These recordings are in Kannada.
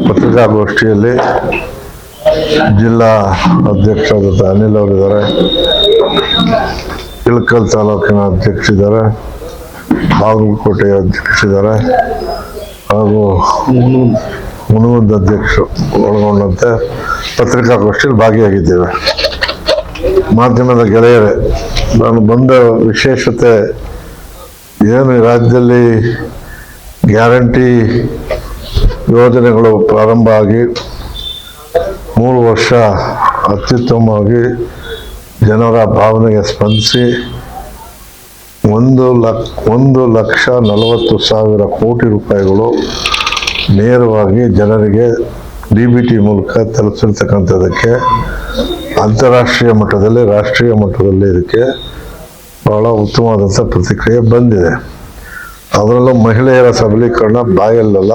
ಪತ್ರಿಕಾಗೋಷ್ಠಿಯಲ್ಲಿ ಜಿಲ್ಲಾ ಅಧ್ಯಕ್ಷರಾದ ಅನಿಲ್ ಅವರಿದ್ದಾರೆ, ಇಳಕಲ್ ತಾಲೂಕಿನ ಅಧ್ಯಕ್ಷರಿದ್ದಾರೆ, ಬಾಗಲಕೋಟೆಯ ಅಧ್ಯಕ್ಷರಿದ್ದಾರೆ ಹಾಗೂ ಮುನಗುಂದ ಅಧ್ಯಕ್ಷರು ಒಳಗೊಂಡಂತೆ ಪತ್ರಿಕಾಗೋಷ್ಠಿಯಲ್ಲಿ ಭಾಗಿಯಾಗಿದ್ದೇವೆ. ಮಾಧ್ಯಮದ ಗೆಳೆಯರೇ, ನಾನು ಬಂದ ವಿಶೇಷತೆ ಏನು, ರಾಜ್ಯದಲ್ಲಿ ಗ್ಯಾರಂಟಿ ಯೋಜನೆಗಳು ಪ್ರಾರಂಭ ಆಗಿ 3 ವರ್ಷ ಅತ್ಯುತ್ತಮವಾಗಿ ಜನರ ಭಾವನೆಗೆ ಸ್ಪಂದಿಸಿ 1,40,000 ಕೋಟಿ ರೂಪಾಯಿಗಳು ನೇರವಾಗಿ ಜನರಿಗೆ DBT ಮೂಲಕ ತಲುಪಿಸಿರ್ತಕ್ಕಂಥದ್ದಕ್ಕೆ ಅಂತಾರಾಷ್ಟ್ರೀಯ ಮಟ್ಟದಲ್ಲಿ, ರಾಷ್ಟ್ರೀಯ ಮಟ್ಟದಲ್ಲಿ ಇದಕ್ಕೆ ಬಹಳ ಉತ್ತಮವಾದಂಥ ಪ್ರತಿಕ್ರಿಯೆ ಬಂದಿದೆ. ಅದರಲ್ಲೂ ಮಹಿಳೆಯರ ಸಬಲೀಕರಣ ಬಾಯಲ್ಲೆಲ್ಲ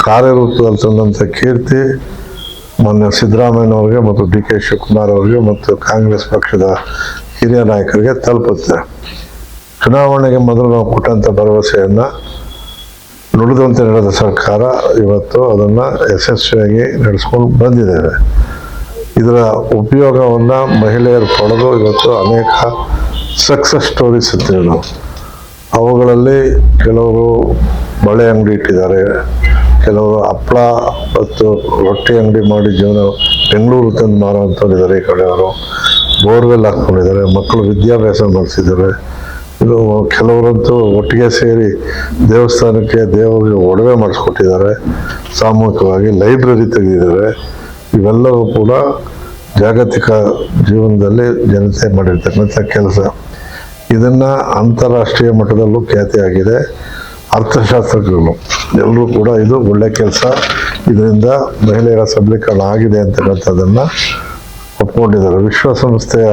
ಕಾರ್ಯರೂಪದಲ್ಲಿ ತಂದಂಥ ಕೀರ್ತಿ ಮೊನ್ನೆ ಸಿದ್ದರಾಮಯ್ಯನವ್ರಿಗೆ ಮತ್ತು DK ಶಿವಕುಮಾರ್ ಅವರಿಗೆ ಮತ್ತು ಕಾಂಗ್ರೆಸ್ ಪಕ್ಷದ ಹಿರಿಯ ನಾಯಕರಿಗೆ ತಲುಪುತ್ತೆ. ಚುನಾವಣೆಗೆ ಮೊದಲು ನಾವು ಕೊಟ್ಟಂಥ ಭರವಸೆಯನ್ನು ನುಡಿದಂತೆ ನಡೆದ ಸರ್ಕಾರ ಇವತ್ತು ಅದನ್ನು ಯಶಸ್ವಿಯಾಗಿ ನಡೆಸ್ಕೊಂಡು ಬಂದಿದ್ದೇವೆ. ಇದರ ಉಪಯೋಗವನ್ನು ಮಹಿಳೆಯರು ಪಡೆದು ಇವತ್ತು ಅನೇಕ ಸಕ್ಸಸ್ ಸ್ಟೋರೀಸ್ ಇರ್ತೇವೆ ನಾವು. ಅವುಗಳಲ್ಲಿ ಕೆಲವರು ಬಳೆ ಅಂಗಡಿ ಇಟ್ಟಿದ್ದಾರೆ, ಕೆಲವರು ಹಪ್ಪಳ ಮತ್ತು ರೊಟ್ಟಿ ಅಂಗಡಿ ಮಾಡಿ ಜೀವನ ಬೆಂಗಳೂರು ತಂದು ಮಾರುವಂಥವ್ರಿದ್ದಾರೆ, ಈ ಕಡೆಯವರು ಬೋರ್ವೆಲ್ ಹಾಕ್ಕೊಂಡಿದ್ದಾರೆ, ಮಕ್ಕಳು ವಿದ್ಯಾಭ್ಯಾಸ ಮಾಡಿಸಿದ್ದಾರೆ. ಇದು ಕೆಲವರಂತೂ ಒಟ್ಟಿಗೆ ಸೇರಿ ದೇವಸ್ಥಾನಕ್ಕೆ ದೇವರಿಗೆ ಒಡವೆ ಮಾಡಿಸ್ಕೊಟ್ಟಿದ್ದಾರೆ, ಸಾಮೂಹಿಕವಾಗಿ ಲೈಬ್ರರಿ ತೆಗೆದಿದ್ದಾರೆ. ಇವೆಲ್ಲವೂ ಕೂಡ ಜಾಗತಿಕ ಜೀವನದಲ್ಲಿ ಜನತೆ ಮಾಡಿರ್ತಕ್ಕಂಥ ಕೆಲಸ. ಇದನ್ನು ಅಂತಾರಾಷ್ಟ್ರೀಯ ಮಟ್ಟದಲ್ಲೂ ಖ್ಯಾತಿಯಾಗಿದೆ. ಅರ್ಥಶಾಸ್ತ್ರಜ್ಞರು ಎಲ್ಲರೂ ಕೂಡ ಇದು ಒಳ್ಳೆ ಕೆಲಸ, ಇದರಿಂದ ಮಹಿಳೆಯರ ಸಬಲೀಕರಣ ಆಗಿದೆ ಅಂತಕ್ಕಂಥದ್ದನ್ನು ಒಪ್ಕೊಂಡಿದ್ದಾರೆ. ವಿಶ್ವಸಂಸ್ಥೆಯ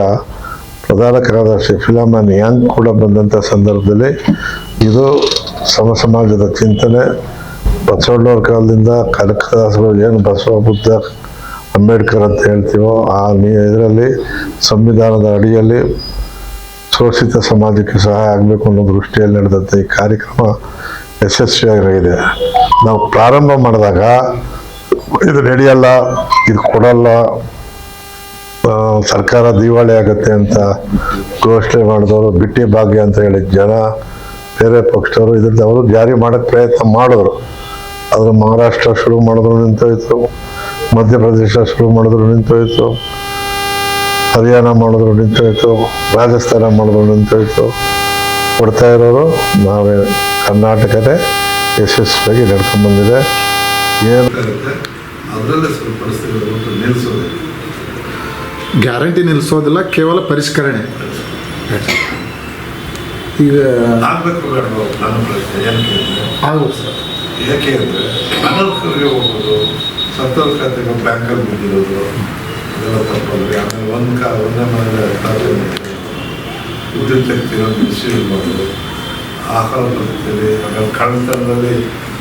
ಪ್ರಧಾನ ಕಾರ್ಯದರ್ಶಿ ಫಿಲಾಮಿನಾ ಯಾಂಗ್ ಕೂಡ ಬಂದಂಥ ಸಂದರ್ಭದಲ್ಲಿ ಇದು ಸಮಾಜದ ಚಿಂತನೆ, ಬಸವಣ್ಣವ್ರ ಕಾಲದಿಂದ ಕನಕದಾಸರು ಏನು ಬಸವ, ಬುದ್ಧ, ಅಂಬೇಡ್ಕರ್ ಅಂತ ಹೇಳ್ತೀವೋ ಆ ಇದರಲ್ಲಿ ಸಂವಿಧಾನದ ಅಡಿಯಲ್ಲಿ ಶೋಷಿತ ಸಮಾಜಕ್ಕೆ ಸಹಾಯ ಆಗಬೇಕು ಅನ್ನೋ ದೃಷ್ಟಿಯಲ್ಲಿ ನಡೆದಂಥ ಈ ಕಾರ್ಯಕ್ರಮ ಯಶಸ್ವಿಯಾಗಿದೆ. ನಾವು ಪ್ರಾರಂಭ ಮಾಡಿದಾಗ ಇದು ನಡೆಯಲ್ಲ, ಇದು ಕೊಡಲ್ಲ, ಸರ್ಕಾರ ದಿವಾಳಿ ಆಗುತ್ತೆ ಅಂತ ಘೋಷಣೆ ಮಾಡಿದವರು, ಬಿಟ್ಟಿ ಭಾಗ್ಯ ಅಂತ ಹೇಳಿ ಜನ ಬೇರೆ ಪಕ್ಷದವರು ಇದರಿಂದ ಅವರು ಜಾರಿ ಮಾಡೋಕ್ಕೆ ಪ್ರಯತ್ನ ಮಾಡಿದ್ರು. ಆದರೆ ಮಹಾರಾಷ್ಟ್ರ ಶುರು ಮಾಡಿದ್ರು ನಿಂತೋಯ್ತು, ಮಧ್ಯಪ್ರದೇಶ ಶುರು ಮಾಡಿದ್ರು ನಿಂತೋಯ್ತು, ಹರಿಯಾಣ ಮಾಡಿದ್ರು ನಿಂತೋಯ್ತು, ರಾಜಸ್ಥಾನ ಮಾಡಿದ್ರು ನಿಂತೋಯ್ತು. ಕೊಡ್ತಾ ಇರೋರು ನಾವೇ, ಕರ್ನಾಟಕದೇ ಯಶಸ್ವಿಯಾಗಿ ನಡ್ಕೊಂಡ್ಬಂದಿದೆ. ಏನು ಅದರಲ್ಲೇ ಸ್ವಲ್ಪ ಪರಿಸ್ಥಿತಿ ನಿಲ್ಲಿಸೋದು, ಗ್ಯಾರಂಟಿ ನಿಲ್ಲಿಸೋದಿಲ್ಲ, ಕೇವಲ ಪರಿಷ್ಕರಣೆ. ಈಗ ಆಗಬೇಕು ಬೇಡ ನನ್ನ ಪ್ರಶ್ನೆ ಏನಕ್ಕೆ ಆಗ್ಬೋದು ಸರ್. ಏಕೆ ಅಂದರೆ ಅನರ್ಹರಿಗೆ ಹೋಗೋದು, ಸತ್ತೋರ್ ಖಾತೆಗೆ ಬ್ಯಾಂಕಲ್ಲಿ ಬಿದ್ದಿರೋದು ಅದೆಲ್ಲ ತಪ್ಪಲ್ರಿ. ಆಮೇಲೆ ಒಂದೇ ಮನೆಯ ಖಾತೆ ವಿದ್ಯುತ್ ಶಕ್ತಿಯನ್ನು ಮಿಸ್ಯೂಸ್ ಮಾಡೋದು, ಆಹಾರ ಪದ್ಧತಿಯಲ್ಲಿ, ಆಮೇಲೆ ಕಳ್ಳತನದಲ್ಲಿ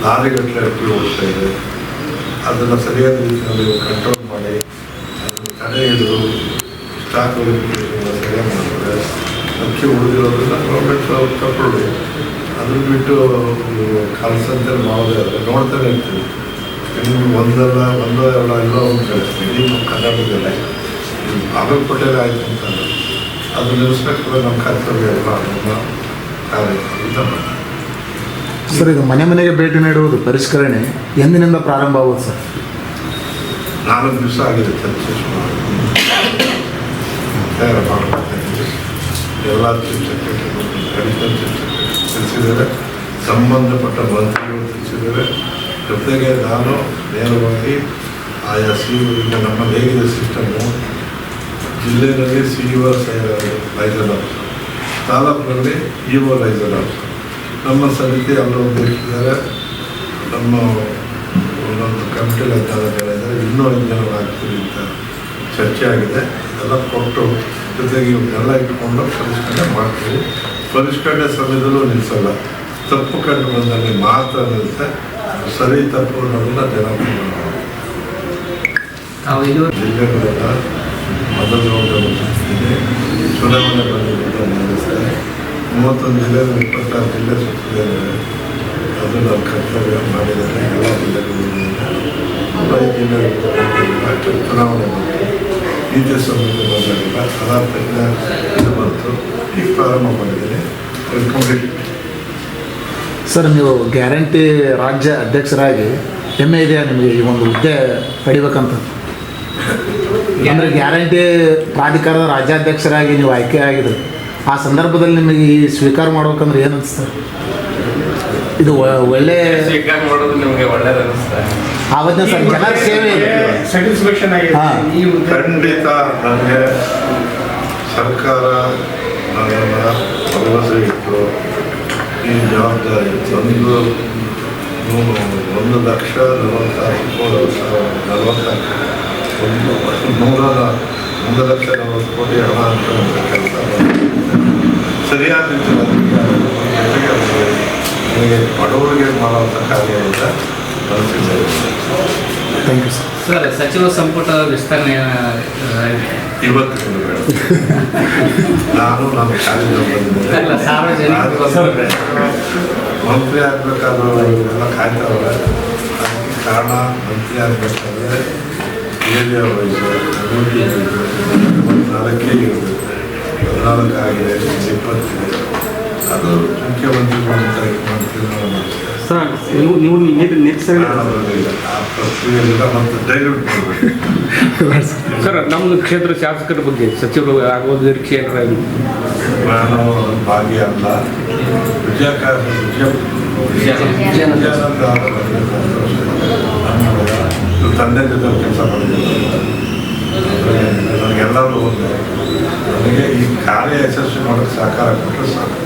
ಲಾರಿಗಟ್ಟಲೆ ಅಕ್ಕಿ ಓಡ್ತಾ ಇದೆ, ಅದನ್ನು ಸರಿಯಾದ ರೀತಿಯಲ್ಲಿ ಕಂಟ್ರೋಲ್ ಮಾಡಿ ಅದನ್ನು ತಡೆ ಹಿಡಿದು ಸ್ಟಾಕ್ ವೆರಿಫಿಕೇಷನ್ ಸರಿಯಾಗಿ ಮಾಡ್ತಾರೆ. ಅಕ್ಕಿ ಉಳಿದಿರೋದನ್ನ ಗೌರ್ಮೆಂಟ್ ತಗೊಳ್ಳಿ. ಅದನ್ನು ಬಿಟ್ಟು ಕಾಲ್ಸಂತೆಯಲ್ಲಿ ಮಾಡೋದೇ ಆದರೆ ನೋಡ್ತಾನೆ ಇರ್ತೀವಿ. ಒಂದೋ ಎರಡೋ ಎಲ್ಲೋ ಒಂದು ಕಳಿಸ್ತೀವಿ. ನಿಮ್ಮ ಕರ್ನಾಟಕದಲ್ಲೇ ಬಾಗಲಕೋಟೆಯಲ್ಲಿ ಆಯಿತು ಅಂತಂದ್ರೆ ಅದು ನಿಲ್ಲಿಸ್ಬೇಕಾದ್ರೆ ನಮ್ಮ ಕರ್ತವ್ಯ ಎಲ್ಲ ಅದನ್ನು ಕಾರ್ಯಕ್ರಮ ಮಾಡಿ. ಸರ್, ಇದು ಮನೆ ಮನೆಗೆ ಭೇಟಿ ನೀಡುವುದು ಪರಿಷ್ಕರಣೆ ಎಂದಿನಿಂದ ಪ್ರಾರಂಭ ಆಗೋದು ಸರ್? 4 ದಿವಸ ಆಗಿದೆ ಚರ್ಚೆ ತಯಾರು ಮಾಡ್ಕೊಳ್ತೀನಿ. ಎಲ್ಲ ತಿಳಿಸಿದ್ದಾರೆ, ಸಂಬಂಧಪಟ್ಟ ಮಂತ್ರಿಗಳು ತಿಳಿಸಿದ್ದಾರೆ. ಜೊತೆಗೆ ನಾನು ನೇರವಾಗಿ ಆಯಾ ಈಗ ನಮ್ಮಲ್ಲಿ ಹೇಗಿದೆ ಸಿಸ್ಟಮು, ಜಿಲ್ಲೆಯಲ್ಲಿ CEO ಲೈಸನ್ ಆಫೀಸರ್, ತಾಲೂಕಿನಲ್ಲಿ EO ಲೈಸನ್ ಆಫೀಸರ್, ನಮ್ಮ ಸಮಿತಿ ಎಲ್ಲರೂ ಬೇಕಿದ್ದಾರೆ. ನಮ್ಮ ಒಂದೊಂದು ಕಮಿಟಿಲಿ 14 ಜನ ಇದ್ದಾರೆ, ಇನ್ನೂ 5 ಜನ ಆಗ್ತೀವಿ ಅಂತ ಚರ್ಚೆ ಆಗಿದೆ. ಎಲ್ಲ ಕೊಟ್ಟು ಜೊತೆಗೆ ಇವನ್ನೆಲ್ಲ ಇಟ್ಕೊಂಡು ಪರಿಷ್ಕರಣೆ ಮಾಡ್ತೀವಿ. ಪರಿಷ್ಕರಣೆ ಸಮಯದಲ್ಲೂ ನಿಲ್ಲಿಸಲ್ಲ, ತಪ್ಪು ಕಂಡು ಬಂದಲ್ಲಿ ಮಾತ್ರ ನಿಲ್ಲಿಸುತ್ತೆ. ಸರಿ ತಪ್ಪು ಅನ್ನೋದನ್ನ ಜನ ಜಿಲ್ಲೆಗಳೆಲ್ಲ ಮೊದಲು ಚುನಾವಣೆ ಬಂದಿರೋದು ನಿಲ್ಲಿಸ್ತಾರೆ. 31 ಜಿಲ್ಲೆಯಲ್ಲಿ 26 ಜಿಲ್ಲೆ ಸುತ್ತಿದ್ದಾರೆ. ಅದು ನಮ್ಮ ಕರ್ತವ್ಯ ಮಾಡಿದ್ದಾರೆ. ಎಲ್ಲ ಜಿಲ್ಲೆಗಳು ಚುನಾವಣೆ ಬಂತು, ನೀತಿ ಸಂಹಿತೆ ಬಂದಾಗಿಲ್ಲ, ಅದಾದ ಇದು ಬಂತು, ಈಗ ಪ್ರಾರಂಭ ಮಾಡಿದ್ದೀನಿ. ಕಂಪ್ಲೀಟ್. ಸರ್, ನೀವು ಗ್ಯಾರಂಟಿ ರಾಜ್ಯ ಅಧ್ಯಕ್ಷರಾಗಿ ಹೆಮ್ಮೆ ಇದೆಯಾ ನಿಮಗೆ ಈ ಒಂದು ಹುದ್ದೆ ಪಡಿಬೇಕಂತ? ಅಂದರೆ ಗ್ಯಾರಂಟಿ ಪ್ರಾಧಿಕಾರದ ರಾಜ್ಯಾಧ್ಯಕ್ಷರಾಗಿ ನೀವು ಆಯ್ಕೆ ಆಗಿದ್ರಿ, ಆ ಸಂದರ್ಭದಲ್ಲಿ ನಿಮಗೆ ಈ ಸ್ವೀಕಾರ ಮಾಡ್ಬೇಕಂದ್ರೆ ಏನು ಅನಿಸ್ತದೆ? ಇದು ಒಳ್ಳೆ ಸ್ವೀಕಾರ ಮಾಡೋದು ನಿಮಗೆ ಒಳ್ಳೇದು ಅನಿಸ್ತಾ? ಆವತ್ತಿನ ಸರ್ ಜನರ ಸೇವೆ ಸ್ಯಾಟಿಸ್ಫ್ಯಾಕ್ಷನ್ ಆಗಿದೆ. ಹಾಂ. ಖಂಡಿತ ನನಗೆ ಸರ್ಕಾರ ನನ್ನನ್ನು ಭರವಸೆ ಇಟ್ಟು ಈ ಜವಾಬ್ದಾರಿ ತಂದು 1,40,000 ಕೋಟಿ ಹಣ ಅಂತ ಕೆಲಸ ಸರಿಯಾದ ರೀತಿಯಲ್ಲಿ ಜೊತೆಗೆ ನಿಮಗೆ ಬಡವರಿಗೆ ಮಾಡುವಂಥ ಕಾರ್ಯ ಅಂತ ಅನಿಸಿದ್ದೇವೆ. Thank you sir. ಸರ್, ಸಚಿವ ಸಂಪುಟ ವಿಸ್ತರಣೆ ಇವತ್ತು ನಾನು ನಮ್ಮ ಕಾಲೇಜಲ್ಲಿ ಅಲ್ಲ, ಬಂದಿದ್ದೆ. ಸಾರ್ವಜನಿಕ ಮಂತ್ರಿ ಆಗಬೇಕಾದ್ರೆ ಎಲ್ಲ ಕಾಯ್ತಾವ್ರೆ. ಅದಕ್ಕೆ ಕಾರಣ ಮಂತ್ರಿ ಆಗಬೇಕಾದ್ರೆ ಏರಿಯಾ ವೈಸು, ಡ್ಯೂಟಿ ವೈಸು 14 ಇರಬೇಕು, 14 ಆಗಿದೆ, 20 ಇದೆ. ಅದು ಮುಖ್ಯಮಂತ್ರಿಗಳು ಮಾಡ್ತಿದ್ರು. ಸರ್, ನೀವು ನಿರ್ಸರಣೆ ಇಲ್ಲ ಆ ಪ್ರಕ್ರಿಯೆಲ್ಲ ಮತ್ತು ಡೈಲ್ಯೂಟ್ ಮಾಡಬೇಕು. ಸರ್, ನಮ್ಮ ಕ್ಷೇತ್ರ ಶಾಸಕರ ಬಗ್ಗೆ ಸಚಿವರು ಆಗೋದು ನಿರೀಕ್ಷೆ ಏನಾರ? ನಾನು ಭಾಗಿ ಅಲ್ಲ, ತಂದೆ ಜೊತೆ ಕೆಲಸ ಮಾಡಿದ್ದೀನಿ. ನನಗೆಲ್ಲರೂ ಒಂದೇ. ನನಗೆ ಈ ಕಾರ್ಯ ಯಶಸ್ವಿ ಮಾಡೋಕ್ಕೆ ಸಹಕಾರ ಕೊಟ್ಟರೆ ಸಾಕು.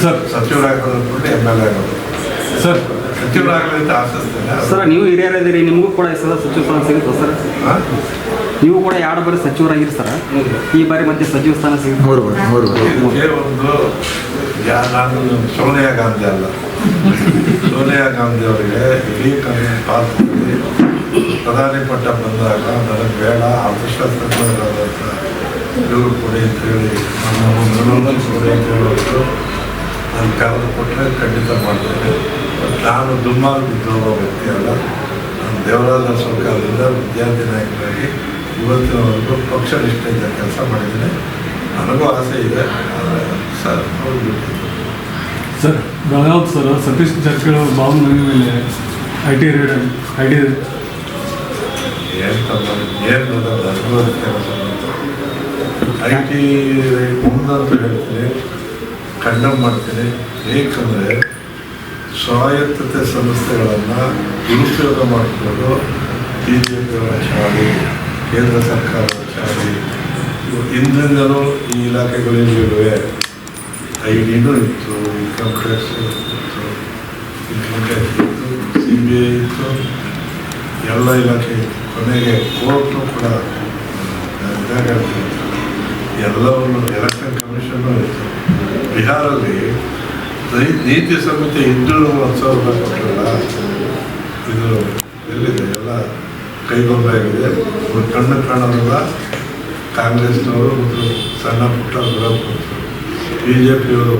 ಸರ್, ಸಚಿವರಾಗೋದು MLA ಆಗೋದು. ಸರ್ ಸಚಿವರಾಗಲಿ ಅಂತ ಆಶಿಸ್ತೇನೆ. ಸರ್, ನೀವು ಹಿರಿಯರಿದ್ದೀರಿ, ನಿಮಗೂ ಕೂಡ ಈ ಸಲ ಸಚಿವ ಸ್ಥಾನ ಸಿಗುತ್ತೆ ಸರ್? ಹಾಂ? ನೀವು ಕೂಡ 2 ಬಾರಿ ಸಚಿವರಾಗಿರಿ ಸರ್. ಈ ಬಾರಿ ಮತ್ತೆ ಸಚಿವ ಸ್ಥಾನ ಸಿಗುತ್ತೆ? 3 ಬಾರಿ. ಇದಕ್ಕೆ ಒಂದು ನಾನು ಸೋನಿಯಾ ಗಾಂಧಿ ಅಲ್ಲ, ಸೋನಿಯಾ ಗಾಂಧಿ ಅವರಿಗೆ ಇಡೀ ಪಾತ್ರದಲ್ಲಿ ಪ್ರಧಾನಿ ಪಟ್ಟ ಬಂದಾಗ ನನಗೆ ಬೇಡ ಅರ್ಥಶಾಸ್ತ್ರಜ್ಞರಾದಂಥ ಇವರು ಕೊಡಿ ಅಂತ ಹೇಳಿ ನಮ್ಮ ಕೊಡಿ ಅಂತ ಹೇಳೋದು ನಾನು ಕರೆದು ಕೊಟ್ಟರೆ ಖಂಡಿತ ಮಾಡ್ತೇನೆ. ನಾನು ದುಮ್ಮಾಲು ಬಿದ್ದೋಗೋ ವ್ಯಕ್ತಿ ಅಲ್ಲ. ನಾನು ದೇವರಾಜ ಸರ್ಕಾರದಿಂದ ವಿದ್ಯಾರ್ಥಿ ನಾಯಕರಾಗಿ ಇವತ್ತಿನವರೆಗೂ ಪಕ್ಷ ನಿಷ್ಠೆಯಿಂದ ಕೆಲಸ ಮಾಡಿದ್ದೀನಿ. ನನಗೂ ಆಸೆ ಇದೆ, ಆದರೆ ಸರ್ ನೋಡ್ಬಿಟ್ಟು ಸರ್, ಬೆಳಗಾವ್ ಸರ್ ಸತೀಶ್ ಜಾರಕಿಹೊಳಿ ಬಾಬು ಮನೆ ಮೇಲೆ ಐ ಟಿ ಏನು ಅದ್ಭುತ ಕೆಲಸ IT ಮುಂದಂತೂ ಹೇಳ್ತೀನಿ, ಕಂಡಮ್ ಮಾಡ್ತೀನಿ. ಏಕೆಂದರೆ ಸ್ವಾಯತ್ತತೆ ಸಂಸ್ಥೆಗಳನ್ನು ದುರುಪಯೋಗ ಮಾಡಿಕೊಂಡು BJಪಿಯವರ ಚಾಳಿ, ಕೇಂದ್ರ ಸರ್ಕಾರದ ಚಾಳಿ, ಹಿಂದಿಂದಲೂ ಈ ಇಲಾಖೆಗಳಿರುವೆ. IDನೂ ಇತ್ತು, ಇನ್ಕಮ್ ಟ್ಯಾಕ್ಸ್ ಇತ್ತು, CBI ಇತ್ತು, ಎಲ್ಲ ಇಲಾಖೆ ಇತ್ತು. ಕೊನೆಗೆ ಕೋರ್ಟು ಕೂಡ ಎಲ್ಲವನ್ನು ಎಲೆಕ್ಷನ್ ಕಮಿಷನ್ನು ಇತ್ತು. ಬಿಹಾರಲ್ಲಿ ನೀತಿ ಸಂಹಿತೆ 210,000 ರೂಪಾಯಿ ಕೊಟ್ಟರಲ್ಲ, ಇದು ಎಲ್ಲಿದೆ? ಎಲ್ಲ ಕೈಗೊಂಬೆ ಆಗಿದೆ. ಕಣ್ಣು ಕಾಣೋದಲ್ಲ. ಕಾಂಗ್ರೆಸ್ನವರು ಮತ್ತು ಸಣ್ಣ ಪುಟ್ಟ ವಿರೋಧ ಪಕ್ಷರು, BJಪಿಯವರು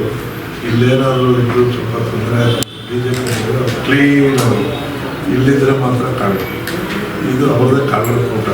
ಇಲ್ಲೇನಾದರೂ ಇದ್ದು ಸ್ವಲ್ಪ ತೊಂದರೆ BJಪಿ ಕ್ಲೀನ್ ಅವರು ಇಲ್ಲಿದ್ರೆ ಮಾತ್ರ ಕಾಣುತ್ತೆ. ಇದು ಅವ್ರದ್ದೇ ಕಾಂಗ್ರೆಸ್ ಕೂಟ.